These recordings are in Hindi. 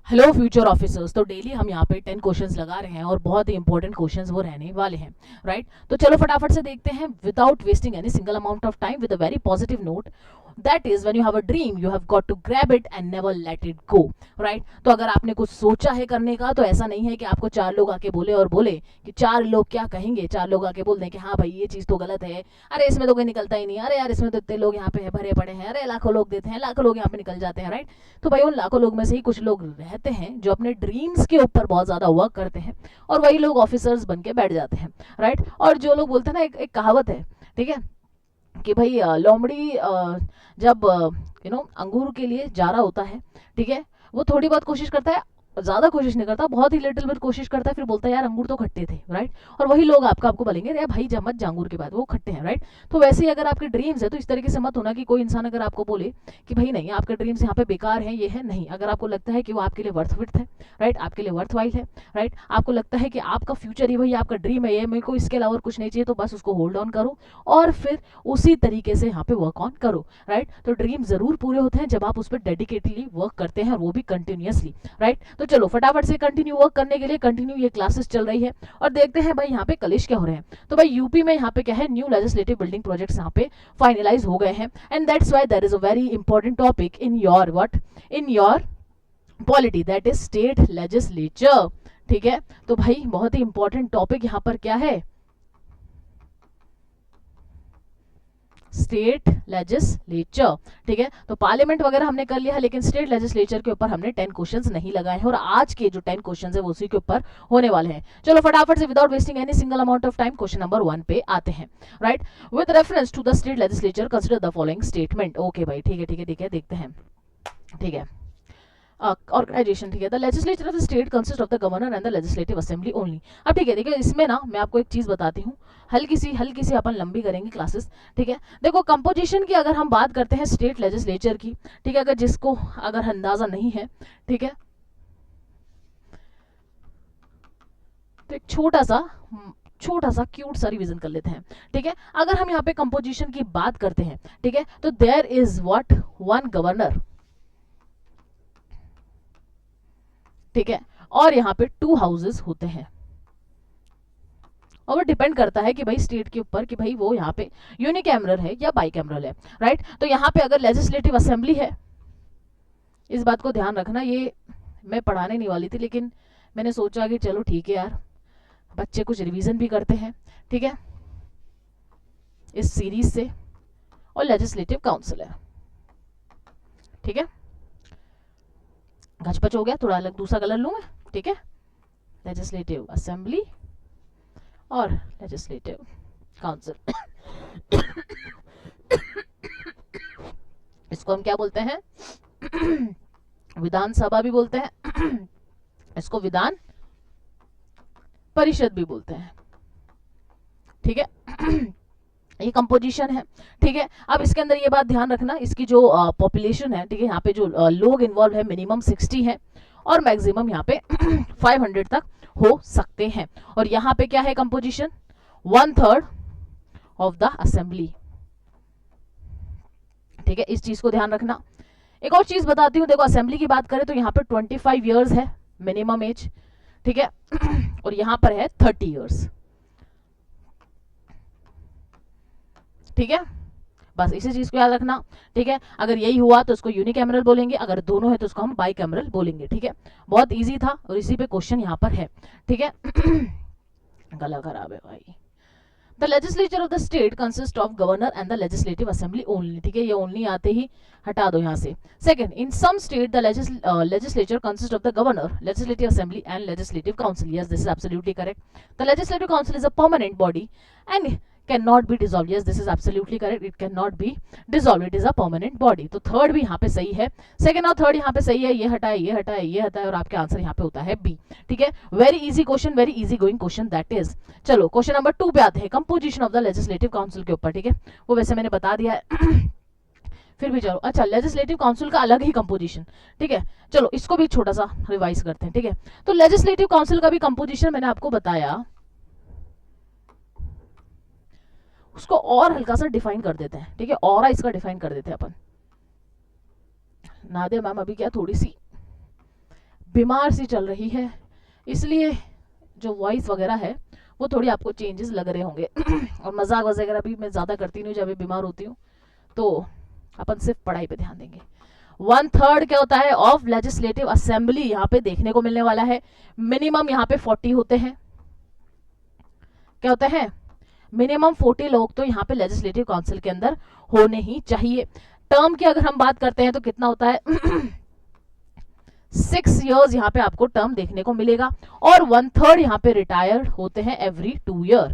Hello future officers. तो डेली हम यहाँ पे 10 क्वेश्चंस लगा रहे हैं और बहुत ही इंपॉर्टेंट क्वेश्चंस वो रहने वाले हैं, राइट। तो चलो फटाफट से देखते हैं without wasting any single amount of time with a very positive note. That is when you have a dream you have got to grab it and never let it go, right. तो अगर आपने कुछ सोचा है करने का तो ऐसा नहीं है कि आपको चार लोग आके बोले और बोले कि चार लोग क्या कहेंगे, चार लोग आके बोल दें कि हाँ भाई ये चीज़ तो गलत है, अरे इसमें तो कोई निकलता ही नहीं, अरे यार इसमें तो इतने लोग यहाँ पे भरे पड़े हैं, अरे लाखों लोग देते हैं, लाखों लोग यहाँ पे निकल जाते हैं, राइट। तो भाई उन लाखों लोग में से ही कुछ लोग रहते हैं जो अपने ड्रीम्स के ऊपर बहुत ज़्यादा वर्क करते हैं और वही लोग ऑफिसर्स बन के बैठ जाते हैं, राइट। और जो लोग बोलते हैं ना, एक कहावत है, ठीक है, कि भाई लोमड़ी जब अंगूर के लिए जा रहा होता है, ठीक है, वो थोड़ी बहुत कोशिश करता है, ज्यादा कोशिश नहीं करता, बहुत ही लिटिल बिट कोशिश करता है, फिर बोलता है यार अंगूर तो खट्टे थे, राइट। और वही लोग आपको बोलेंगे अरे भाई जब मत जा अंगूर के बाद वो खट्टे हैं, राइट। तो वैसे ही अगर आपके ड्रीम्स है तो इस तरीके से मत होना कि कोई इंसान अगर आपको बोले कि भाई नहीं आपके ड्रीम्स यहाँ पे बेकार हैं, ये है नहीं, अगर आपको लगता है कि वो आपके लिए वर्थ फिट है, राइट, आपके लिए वर्थ वाइल है, राइट, आपको लगता है कि आपका फ्यूचर ही वही आपका ड्रीम है, ये मेरे को इसके अलावा कुछ नहीं चाहिए, तो बस उसको होल्ड ऑन करो और फिर उसी तरीके से यहाँ पे वर्क ऑन करो, राइट। तो ड्रीम जरूर पूरे होते हैं जब आप उस पर डेडिकेटली वर्क करते हैं और वो भी कंटिन्यूअसली, राइट। तो चलो फटाफट से कंटिन्यू वर्क करने के लिए कंटिन्यू ये क्लासेस चल रही है और देखते हैं भाई यहाँ पे कलेश क्या हो रहे हैं। तो भाई यूपी में यहाँ पे क्या है, न्यू लेजिस्लेटिव बिल्डिंग प्रोजेक्ट्स यहाँ पे फाइनलाइज हो गए हैं and that's why there is a very important topic in your what, in your polity, that is state legislature, ठीक है। तो भाई बहुत ही इंपॉर्टेंट टॉपिक यहाँ पर क्या है, स्टेट लेजिस्लेचर, ठीक है। तो पार्लियामेंट वगैरह हमने कर लिया है लेकिन स्टेट लेजिस्लेचर के ऊपर हमने 10 क्वेश्चंस नहीं लगाए हैं और आज के जो 10 क्वेश्चंस है वो उसी के ऊपर होने वाले हैं। चलो फटाफट से without wasting any single amount of time question number 1 पे आते हैं, right. With reference to the state legislature consider the following statement. Okay भाई ठीक है ठीक है ठीक है, देखते हैं, ठीक है। ऑर्गेनाइजेशन, ठीक है, the legislature of the state consist of the governor and the legislative assembly only. अब ठीक है, देखिए इसमें ना मैं आपको एक चीज बताती हूँ, हल्की सी अपन लंबी करेंगे क्लासेस, ठीक है। देखो कंपोजिशन की अगर हम बात करते हैं स्टेट लेजिस्लेचर की, ठीक है, अगर जिसको अगर अंदाजा नहीं है, ठीक है, तो एक छोटा सा क्यूट सा रिवीजन कर लेते हैं, ठीक है। अगर हम यहाँ पे कंपोजिशन की बात करते हैं, ठीक है, तो there is what, one governor, ठीक है, और यहाँ पे 2 हाउसेस होते हैं और वो डिपेंड करता है कि भाई स्टेट के ऊपर कि भाई वो यहाँ पे यूनिकैमरल है या बाइकैमरल है, राइट। तो यहाँ पे अगर लेजिस्लेटिव असेंबली है, इस बात को ध्यान रखना, ये मैं पढ़ाने नहीं वाली थी लेकिन मैंने सोचा कि चलो ठीक है यार बच्चे कुछ रिवीजन भी करते हैं, ठीक है, इस सीरीज से। और लेजिस्लेटिव काउंसिल है, ठीक है, घचपच हो गया, थोड़ा अलग दूसरा कलर लूँ मैं, ठीक है, लेजिस्लेटिव असेंबली और लेजिस्लेटिव काउंसिल। इसको हम क्या बोलते हैं, विधानसभा भी बोलते हैं, इसको विधान परिषद भी बोलते हैं, ठीक है। ये कंपोजिशन है, ठीक है। अब इसके अंदर ये बात ध्यान रखना, इसकी जो पॉपुलेशन है, ठीक है, यहाँ पे जो लोग इन्वॉल्व है मिनिमम 60 है और मैक्सिमम यहाँ पे 500 तक हो सकते हैं। और यहाँ पे क्या है कंपोजिशन, 1/3 ऑफ द असेंबली, ठीक है, इस चीज को ध्यान रखना। एक और चीज बताती हूँ, देखो असेंबली की बात करें तो यहाँ पे 25 ईयर्स है मिनिमम एज, ठीक है, और यहाँ पर है 30 ईयर्स, ठीक है। बस इसी चीज को याद रखना, ठीक है। अगर यही हुआ तो उसको यूनिकैमरल बोलेंगे, अगर दोनों है तो उसको हम बाइकैमरल बोलेंगे, ठीक है। बहुत इजी था और इसी पे क्वेश्चन यहाँ पर है, ठीक है। गला खराब है भाई। The legislature of the state consist of governor and the legislative assembly only, ठीक है, ये ओनली आते ही हटा दो यहाँ से। Second, in some state the legislature consist of the governor, legislative assembly and legislative council. Yes, this is absolutely correct. The legislative council is a permanent body and cannot be dissolved. Yes, this is absolutely correct. It cannot be dissolved. It is a permanent body. तो थर्ड भी यहाँ पे सही है, सेकंड और थर्ड यहाँ पे सही है, ये हटाए ये हटाए ये हटाए और आपके आंसर यहाँ पे होता है बी, ठीक है। Very easy question, very easy going question that is. चलो क्वेश्चन नंबर 2 पे आते हैं, composition of the legislative council के ऊपर, ठीक है, वो वैसे मैंने बता दिया है। फिर भी चलो, अच्छा लेजिस्लेटिव काउंसिल का अलग ही कंपोजिशन, ठीक है, चलो इसको भी छोटा सा रिवाइज करते हैं, ठीक है। तो लेजिस्लेटिव काउंसिल का भी कंपोजिशन मैंने आपको बताया, उसको और हल्का सा डिफाइन कर देते हैं, ठीक है, और इसका डिफाइन कर देते हैं अपन। नादिया मैम अभी क्या थोड़ी सी बीमार सी चल रही है, इसलिए जो वॉइस वगैरह है वो थोड़ी आपको चेंजेस लग रहे होंगे और मजाक वगैरह भी मैं ज़्यादा करती नहीं हूँ जब मैं बीमार होती हूँ, तो अपन सिर्फ पढ़ाई पे ध्यान देंगे। 1/3 क्या होता है ऑफ लेजिस्लेटिव असेंबली यहाँ पे देखने को मिलने वाला है। मिनिमम यहाँ पे 40 होते हैं, क्या होते हैं, मिनिमम 40 लोग तो यहाँ पे लेजिस्लेटिव काउंसिल के अंदर होने ही चाहिए। टर्म की अगर हम बात करते हैं तो कितना होता है 6 years यहाँ पे आपको टर्म देखने को मिलेगा, और 1/3 यहाँ पे रिटायर्ड होते हैं एवरी 2 year।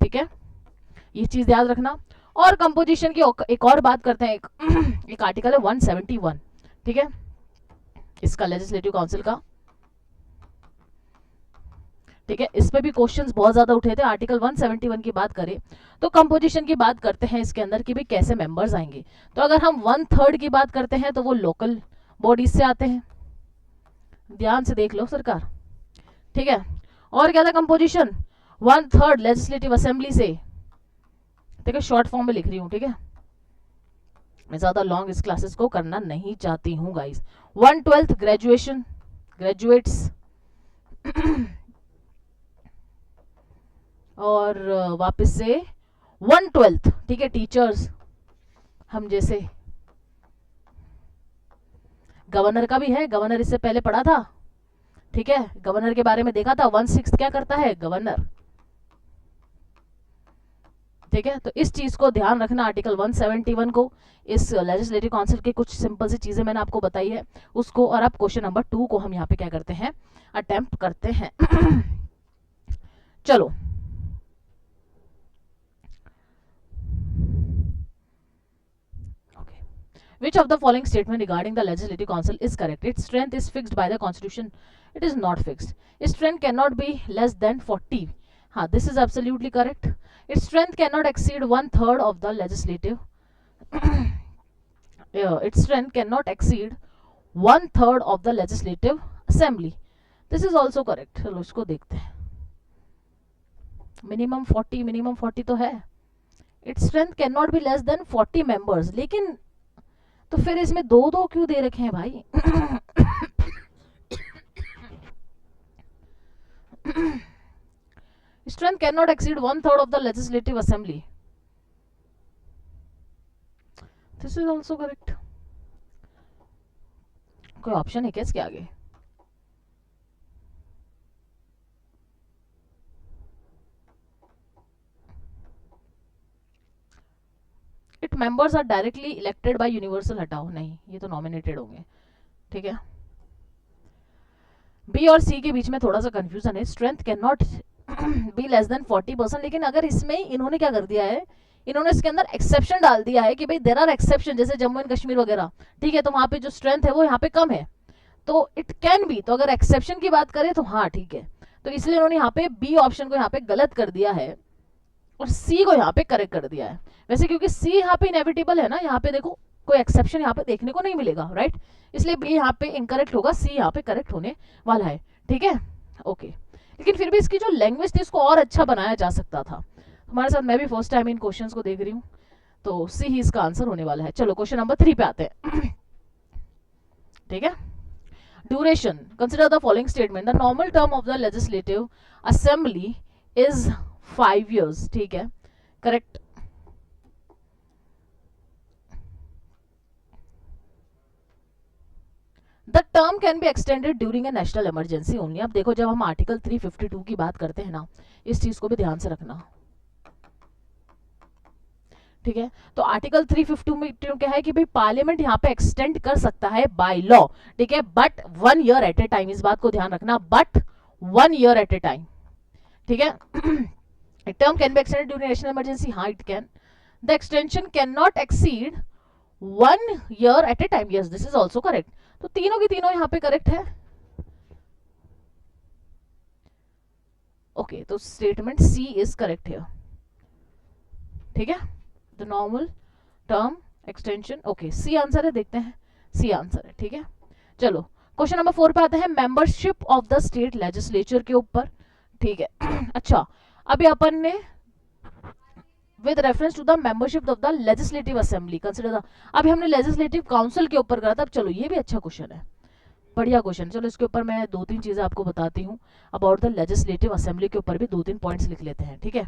ठीक है, ये चीज याद रखना। और कंपोजिशन की एक और बात करते हैं, एक आर्टिकल है 171, ठीक है, इसका लेजिस्लेटिव काउंसिल का, ठीक है, इस पे भी क्वेश्चंस बहुत ज्यादा उठे थे। आर्टिकल 171 की बात करें तो कंपोजिशन की बात करते हैं इसके अंदर कि भी कैसे मेंबर्स आएंगे। तो अगर हम 1/3 की बात करते हैं तो वो लोकल बॉडीज से आते हैं, ध्यान से देख लो सरकार, ठीक है। और क्या था कंपोजिशन, 1/3 लेजिस्लेटिव असेंबली से, ठीक है, शॉर्ट फॉर्म में लिख रही हूँ, ठीक है, मैं ज्यादा लॉन्ग इस क्लासेस को करना नहीं चाहती हूँ गाइस। 1/12 ग्रेजुएशन, ग्रेजुएट्स और वापस से 1/12, ठीक है, टीचर्स, हम जैसे। गवर्नर का भी है, गवर्नर इससे पहले पढ़ा था, ठीक है, गवर्नर के बारे में देखा था। 1/6 क्या करता है गवर्नर, ठीक है। तो इस चीज को ध्यान रखना, आर्टिकल 171 को, इस लेजिस्लेटिव काउंसिल की कुछ सिंपल सी चीजें मैंने आपको बताई है उसको, और अब क्वेश्चन नंबर 2 को हम यहाँ पे क्या करते हैं, अटेम्प्ट करते हैं। चलो, Which of the following statement regarding the Legislative Council is correct? Its strength is fixed by the Constitution. It is not fixed. Its strength cannot be less than 40. हाँ, this is absolutely correct. Its strength cannot exceed 1/3 of the legislative. Its strength cannot exceed 1/3 of the legislative assembly. This is also correct. चलो इसको देखते हैं। मिनिमम 40 तो है। Its strength cannot be less than 40 members. लेकिन तो फिर इसमें 2 क्यों दे रखे हैं भाई? Strength cannot exceed 1/3 of the legislative assembly. This is also correct. कोई ऑप्शन है क्या इसके आगे? It members are directly elected by universal, हटाओ, नहीं, ये तो नॉमिनेटेड होंगे, ठीक है। बी और सी के बीच में थोड़ा सा कंफ्यूजन है। Strength can not be less than 40%, लेकिन अगर इसमें इन्होंने क्या कर दिया है, इन्होंने इसके अंदर एक्सेप्शन डाल दिया है कि भाई देयर आर एक्सेप्शन, जैसे जम्मू एंड कश्मीर वगैरह, ठीक है, तो वहां पे जो स्ट्रेंथ है वो यहाँ पे कम है, तो इट कैन बी, तो अगर एक्सेप्शन की बात करें तो हाँ ठीक है, तो इसलिए उन्होंने यहाँ पे बी ऑप्शन को यहाँ पे गलत कर दिया है और सी को यहाँ पे करेक्ट कर दिया है। वैसे क्योंकि सी यहाँ पे इनएविटेबल है ना, यहाँ पे देखो कोई एक्सेप्शन यहाँ पे देखने को नहीं मिलेगा, राइट, इसलिए बी यहाँ पे इनकरेक्ट होगा, सी यहाँ पे करेक्ट होने वाला है, ठीक है, ओके। लेकिन फिर भी इसकी जो लैंग्वेज थी इसको और अच्छा बनाया जा सकता था। हमारे साथ मैं भी फर्स्ट टाइम इन क्वेश्चंस को देख रही हूँ, तो सी ही इसका आंसर होने वाला है। चलो क्वेश्चन नंबर 3 पे आते हैं, ठीक है। Duration, consider the following statement, the normal term of the legislative assembly is 5 years, ठीक है, correct. The term can be extended during a national emergency only. अब देखो जब हम आर्टिकल 352 की बात करते हैं ना, इस चीज को भी ध्यान से रखना, ठीक है। तो आर्टिकल 352 में क्या है कि भाई पार्लियामेंट यहाँ पे एक्सटेंड कर सकता है बाय लॉ, ठीक है, but 1 year at a time, इस बात को ध्यान रखना, but 1 year at a time, ठीक है। Term can be extended during national emergency, हाँ it can. The extension can not exceed 1 year at a time, yes this is also correct. तो तीनों की तीनों यहाँ पे करेक्ट है, ओके, तो स्टेटमेंट सी इज करेक्ट है, ठीक है। The normal term extension, okay, C answer है, देखते हैं सी आंसर है, ठीक है। चलो क्वेश्चन नंबर 4 पे आते हैं, membership of the state legislature के ऊपर, ठीक है। अच्छा, अभी अपन ने with reference to the membership of the legislative assembly consider the. अभी हमने लेजिस्लेटिव काउंसिल के ऊपर करा था, अब चलो ये भी अच्छा क्वेश्चन है, बढ़िया क्वेश्चन। चलो इसके ऊपर मैं 2-3 चीजें आपको बताती हूँ, अबाउट द लेजिस्लेटिव असेंबली के ऊपर भी 2-3 पॉइंट्स लिख लेते हैं, ठीक है।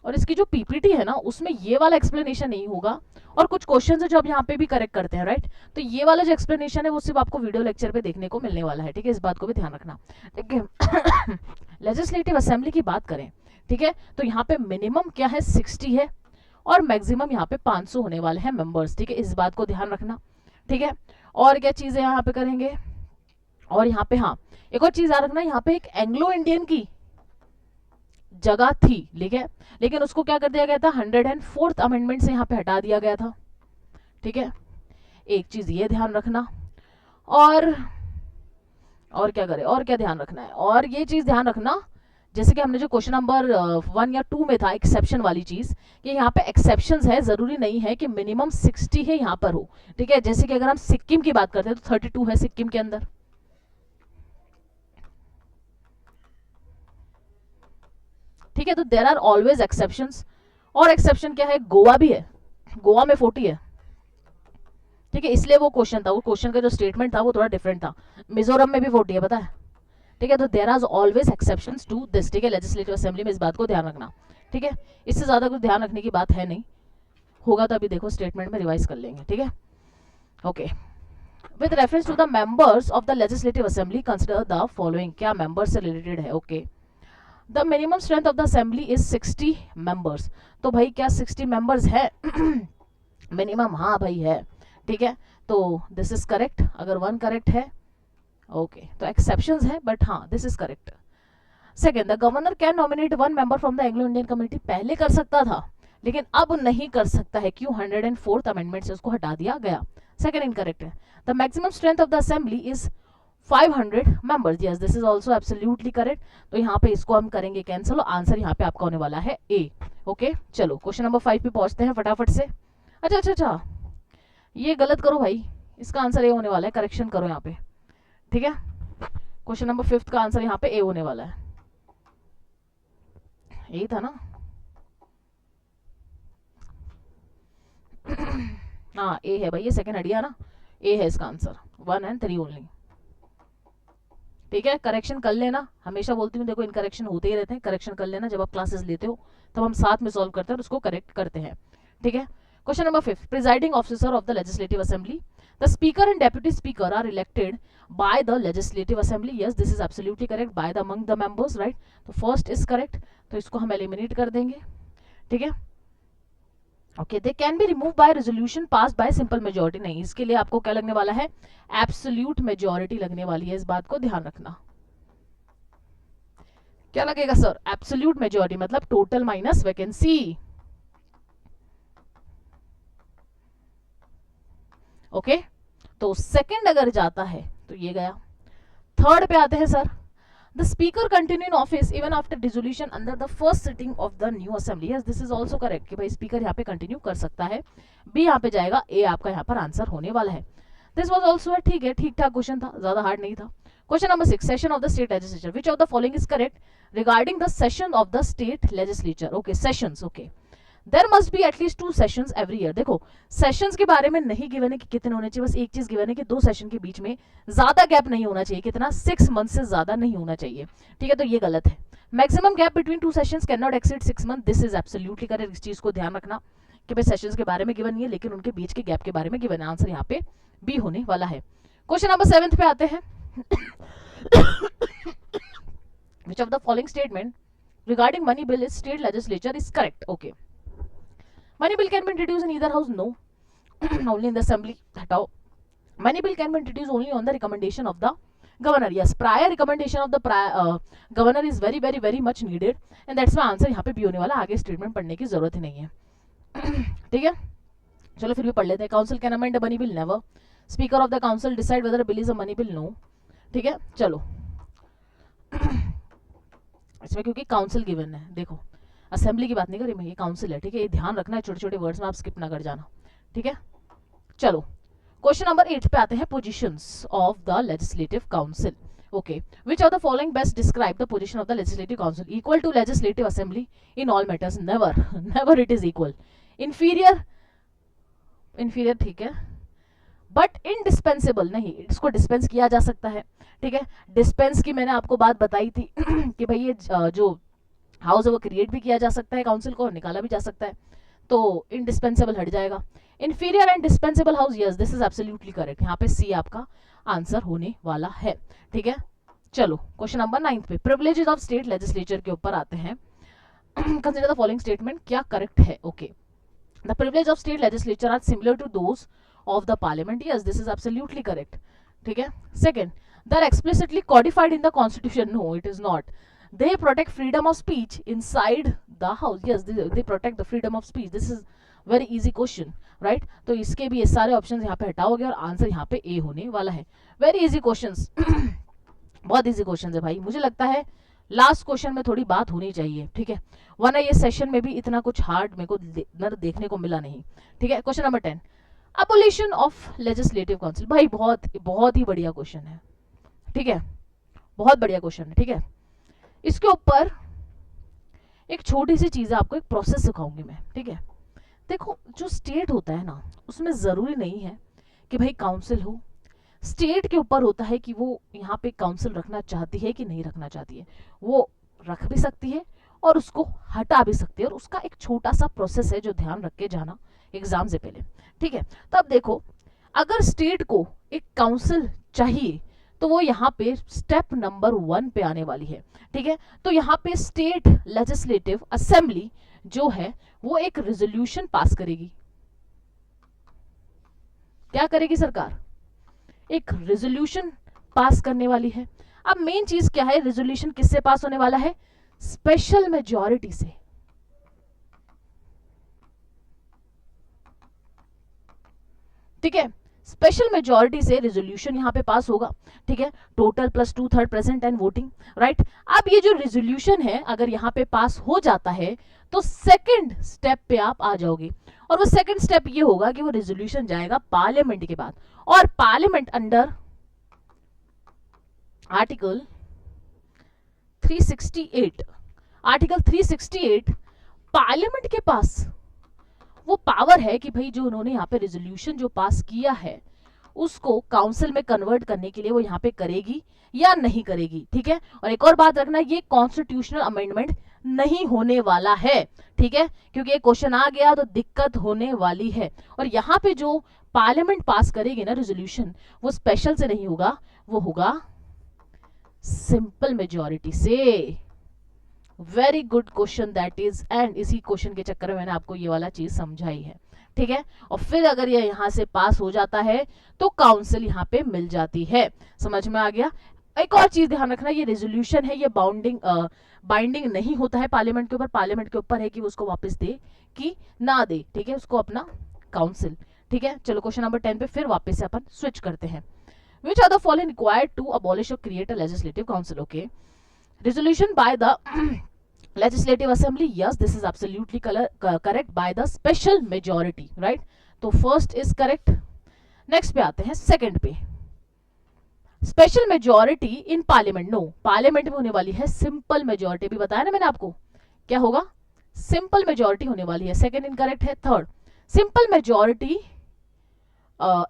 और इसकी जो पीपीटी है ना उसमें ये वाला एक्सप्लेनेशन नहीं होगा, और कुछ क्वेश्चंस है जो आप यहाँ पे भी करेक्ट करते हैं, राइट। तो ये वाला जो एक्सप्लेनेशन है वो सिर्फ आपको वीडियो लेक्चर पे देखने को मिलने वाला है, ठीक है, इस बात को भी ध्यान रखना, ठीक है। लेजिस्लेटिव असेंबली की बात करें, ठीक है, तो यहाँ पे मिनिमम क्या है 60 है, और मैक्सिमम यहाँ पे 500 होने वाले हैं मेंबर्स, ठीक है, इस बात को ध्यान रखना, ठीक है। और क्या चीजें यहाँ पे करेंगे, और यहाँ पे हाँ एक और चीज याद रखना, यहाँ पे एक एंग्लो इंडियन की जगह थी, ठीक है, लेकिन उसको क्या कर दिया गया था, 104th अमेंडमेंट से यहाँ पे हटा दिया गया था, ठीक है, एक चीज ये ध्यान रखना। और क्या करें, और क्या ध्यान रखना है, और ये चीज ध्यान रखना, जैसे कि हमने जो क्वेश्चन नंबर 1 या 2 में था एक्सेप्शन वाली चीज, कि यहाँ पे एक्सेप्शंस है, जरूरी नहीं है कि मिनिमम 60 है यहाँ पर हो, ठीक है। जैसे कि अगर हम सिक्किम की बात करते हैं तो 32 है सिक्किम के अंदर, ठीक है। तो देयर आर ऑलवेज एक्सेप्शंस, और एक्सेप्शन क्या है, गोवा भी है, गोवा में 40 है, ठीक है, इसलिए वो क्वेश्चन था, वो क्वेश्चन का जो स्टेटमेंट था वो थोड़ा डिफरेंट था। मिजोरम में भी 40 है, पता है, ठीक है। तो there are always exceptions to this, ठीक है, लेजिस्लेटिव असेंबली में इस बात को ध्यान रखना, ठीक है। इससे ज्यादा कुछ ध्यान रखने की बात है नहीं, होगा तो अभी देखो स्टेटमेंट में रिवाइज कर लेंगे, ठीक है, okay. With reference to the members of the legislative assembly consider the following, क्या मेंबर्स से रिलेटेड है, okay. The minimum strength of the assembly is 60 members, तो भाई क्या 60 मेंबर्स है मिनिमम, हाँ भाई है, ठीक है। तो दिस इज करेक्ट, अगर 1 करेक्ट है, ओके, तो एक्सेप्शंस है बट हाँ this is correct. Second, the governor can nominate 1 member from the Anglo Indian community, पहले कर सकता था लेकिन अब नहीं कर सकता है, क्यों, 104th अमेंडमेंट से उसको हटा दिया गया, सेकेंड इनकरेक्ट है। The maximum strength of the assembly is 500 members, yes this is also absolutely correct, तो यहाँ पे इसको हम करेंगे कैंसिल, और आंसर यहाँ पे आपका होने वाला है ए, ओके। चलो क्वेश्चन नंबर 5 पे पहुंचते हैं फटाफट से। अच्छा, ये गलत करो भाई, इसका आंसर ए होने वाला है, करेक्शन करो यहाँ पे, ठीक है। क्वेश्चन नंबर 5 का आंसर यहाँ पे ए होने वाला है, यही था ना, हाँ ए है भाई, ये सेकंड हटिया ना, ए है इसका आंसर, 1 and 3 ओनली, ठीक है। करेक्शन कर लेना, हमेशा बोलती हूँ देखो इनकरेक्शन होते ही रहते हैं, करेक्शन कर लेना, जब आप क्लासेस लेते हो तब हम साथ में सॉल्व करते हैं और उसको करेक्ट करते हैं, ठीक है। Question number 5, presiding officer of the legislative assembly, the speaker and deputy speaker are elected by the legislative assembly, yes this is absolutely correct, by the among the members, right, तो फर्स्ट इज करेक्ट, तो इसको हम एलिमिनेट कर देंगे, ठीक है, okay. They can be remove by resolution pass bye simple majority, नहीं, इसके लिए आपको क्या लगने वाला है, एब्सोल्यूट मेजोरिटी लगने वाली है, इस बात को ध्यान रखना। क्या लगेगा सर, एब्सोल्यूट मेजोरिटी मतलब टोटल माइनस वैकेंसी, ओके। तो सेकंड अगर जाता है तो ये गया। थर्ड पे आते हैं sir, the speaker continue in office even after dissolution under the first sitting of the new assembly, yes this is also correct, कि भाई स्पीकर यहाँ पे कंटिन्यू कर सकता है, बी यहाँ पे जाएगा, ए आपका यहाँ पर आंसर होने वाला है। दिस वाज आल्सो ठीक है, ठीक ठाक क्वेश्चन था, ज्यादा हार्ड नहीं था। Question number 6, session of the state legislature, which of the following is correct regarding the session of the state legislature, okay, sessions, okay. There must be at least 2 sessions every year, देखो सेशंस के बारे में नहीं गिवन है कि कितने होने चाहिए, बस एक चीज गिवन है कि 2 सेशन के बीच में ज्यादा गैप नहीं होना चाहिए, कितना 6 मंथ से ज्यादा नहीं होना चाहिए, ठीक है, तो ये गलत है। Maximum gap between 2 sessions can not exceed 6 month, this is absolutely correct, इस चीज को ध्यान रखना कि भाई सेशंस के बारे में गिवन नहीं है लेकिन उनके बीच के गैप के बारे में गिवन है, आंसर यहाँ पे बी होने वाला है। क्वेश्चन नंबर 7 पे आते हैं, which of the following statement regarding money bill is state legislature is correct, okay। Money bill can be introduced in either house, no only in the assembly, हटाओ। Money bill can be introduced only on the recommendation of the governor, yes prior recommendation of the governor is very very very much needed and that's why answer यहाँ पे भी होने वाला, आगे स्टेटमेंट पढ़ने की जरूरत ही नहीं है ठीक है। चलो फिर भी पढ़ लेते हैं। Council can amend a money bill, never. Speaker of the council decide whether bill is a money bill, no, ठीक है। चलो इसमें क्योंकि काउंसिल गिवन है, देखो असेंबली की बात नहीं करी मैं, ये काउंसिल है, ठीक है, ये ध्यान रखना है, छोटे छोटे वर्ड्स में आप स्किप ना कर जाना, ठीक है। चलो क्वेश्चन नंबर 8 पे आते हैं, positions of the legislative council, Okay. Which of the following best describe the position of the Legislative Council? Equal to Legislative Assembly in all matters? Never. Never it is equal. Inferior. inferiयर ठीक है, बट इनडिस्पेंसेबल नहीं, इसको डिस्पेंस किया जा सकता है, ठीक है। डिस्पेंस की मैंने आपको बात बताई थी कि भाई ये जो हाउस है वो क्रिएट भी किया जा सकता है काउंसिल को और निकाला भी जा सकता है, तो इनडिस्पेंसेबल हट जाएगा। Inferior and dispensable house, yes this is absolutely correct, यहाँ पे सी आपका आंसर होने वाला है, ठीक है। चलो क्वेश्चन नंबर 9 पे प्रिविलेजेस ऑफ स्टेट लेजिस्लेचर के ऊपर आते हैं। कंसीडर द फॉलोइंग स्टेटमेंट, क्या करेक्ट है? Okay, the privilege of state legislature are similar to those of the parliament, yes this is absolutely correct, ठीक है। Second, they are explicitly codified in the constitution, no it is not. They protect freedom of speech inside the house, yes they protect the freedom of speech, this is very easy question, right? तो इसके भी ये सारे ऑप्शंस यहाँ पे हटाओगे और आंसर यहाँ पे ए होने वाला है। वेरी इजी क्वेश्चंस बहुत इजी क्वेश्चंस है भाई, मुझे लगता है लास्ट क्वेश्चन में थोड़ी बात होनी चाहिए, ठीक है, वरना ये सेशन में भी इतना कुछ हार्ड मेरे को देखने को मिला नहीं, ठीक है। Question number 10, abolition of legislative council, भाई बहुत ही बढ़िया क्वेश्चन है, ठीक है, बहुत बढ़िया क्वेश्चन है, ठीक है। इसके ऊपर एक छोटी सी चीज है, आपको एक प्रोसेस सिखाऊंगी मैं, ठीक है। देखो जो स्टेट होता है ना, उसमें जरूरी नहीं है कि भाई काउंसिल हो, स्टेट के ऊपर होता है कि वो यहाँ पे काउंसिल रखना चाहती है कि नहीं रखना चाहती है, वो रख भी सकती है और उसको हटा भी सकती है, और उसका एक छोटा सा प्रोसेस है जो ध्यान रख के जाना एग्जाम से पहले, ठीक है। तो अब देखो, अगर स्टेट को एक काउंसिल चाहिए तो वो यहाँ पे स्टेप नंबर 1 पे आने वाली है, ठीक है। तो यहाँ पे स्टेट लेजिस्लेटिव असेंबली जो है वो एक रेजोल्यूशन पास करेगी। क्या करेगी सरकार? एक रेजोल्यूशन पास करने वाली है। अब मेन चीज क्या है, रेजोल्यूशन किससे पास होने वाला है? स्पेशल मेजॉरिटी से, ठीक है। स्पेशल मेजॉरिटी से रेजोल्यूशन यहाँ पे पास होगा, ठीक है। Total plus 2/3 present and voting, right. अब ये जो रेजोल्यूशन है अगर यहाँ पे पास हो जाता है तो सेकंड स्टेप पे आप आ जाओगे, और वो सेकंड स्टेप ये होगा कि वो रेजोल्यूशन जाएगा पार्लियामेंट के बाद, और पार्लियामेंट अंडर आर्टिकल 368 पार्लियामेंट के पास वो पावर है कि भाई जो उन्होंने यहाँ पे रेजोल्यूशन जो पास किया है उसको काउंसिल में कन्वर्ट करने के लिए वो यहाँ पे करेगी या नहीं करेगी, ठीक है। और एक और बात रखना, ये कॉन्स्टिट्यूशनल अमेंडमेंट नहीं होने वाला है, ठीक है, क्योंकि ये क्वेश्चन आ गया तो दिक्कत होने वाली है। और यहाँ पे जो पार्लियामेंट पास करेगी ना रेजोल्यूशन, वो स्पेशल से नहीं होगा, वो होगा सिंपल मेजॉरिटी से। Very good question that is, and इसी क्वेश्चन के चक्कर में मैंने आपको ये वाला चीज समझाई है, ठीक है। और फिर अगर ये यहाँ से पास हो जाता है तो काउंसिल यहाँ पे मिल जाती है। समझ में आ गया? एक और चीज ध्यान रखना, ये रेजोल्यूशन है, ये बाइंडिंग नहीं होता है पार्लियामेंट के ऊपर, पार्लियामेंट के ऊपर है कि उसको वापस दे कि ना दे, ठीक है, उसको अपना काउंसिल, ठीक है। चलो क्वेश्चन नंबर 10 पे फिर वापस से अपन स्विच करते हैं। Which are the following required to abolish or create a legislative council? Okay, resolution by the legislative assembly, yes this is absolutely correct, by the special majority, right? तो first is correct। next पे आते हैं second पे, special majority in parliament, no, parliament में होने वाली है simple majority, भी बताया ना मैंने आपको क्या होगा, simple majority होने वाली है। second incorrect है। third, simple majority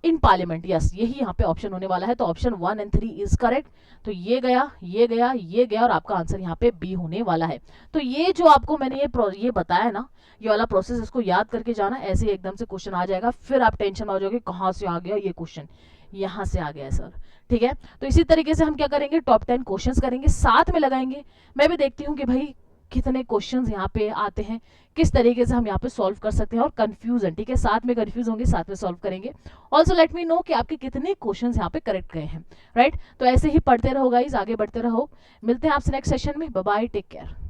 in parliament, yes यही यहाँ पे ऑप्शन होने वाला है, तो ऑप्शन 1 and 3 इज करेक्ट। तो ये गया, ये गया, ये गया, और आपका आंसर यहाँ पे बी होने वाला है। तो ये जो आपको मैंने ये बताया ना, ये वाला प्रोसेस, इसको याद करके जाना, ऐसे एकदम से क्वेश्चन आ जाएगा, फिर आप टेंशन में आ जाओगे कहाँ से आ गया ये क्वेश्चन, यहाँ से आ गया सर, ठीक है। तो इसी तरीके से हम क्या करेंगे, टॉप 10 क्वेश्चन करेंगे, साथ में लगाएंगे। मैं भी देखती हूँ कि भाई कितने क्वेश्चंस यहाँ पे आते हैं, किस तरीके से हम यहाँ पे सॉल्व कर सकते हैं, और कंफ्यूजन, ठीक है, साथ में कंफ्यूज होंगे, साथ में सॉल्व करेंगे। ऑल्सो लेट मी नो कि आपके कितने क्वेश्चंस यहाँ पे करेक्ट गए हैं, राइट। तो ऐसे ही पढ़ते रहो गाइस, आगे बढ़ते रहो, मिलते हैं आपसे नेक्स्ट सेशन में, बाय बाय, टेक केयर।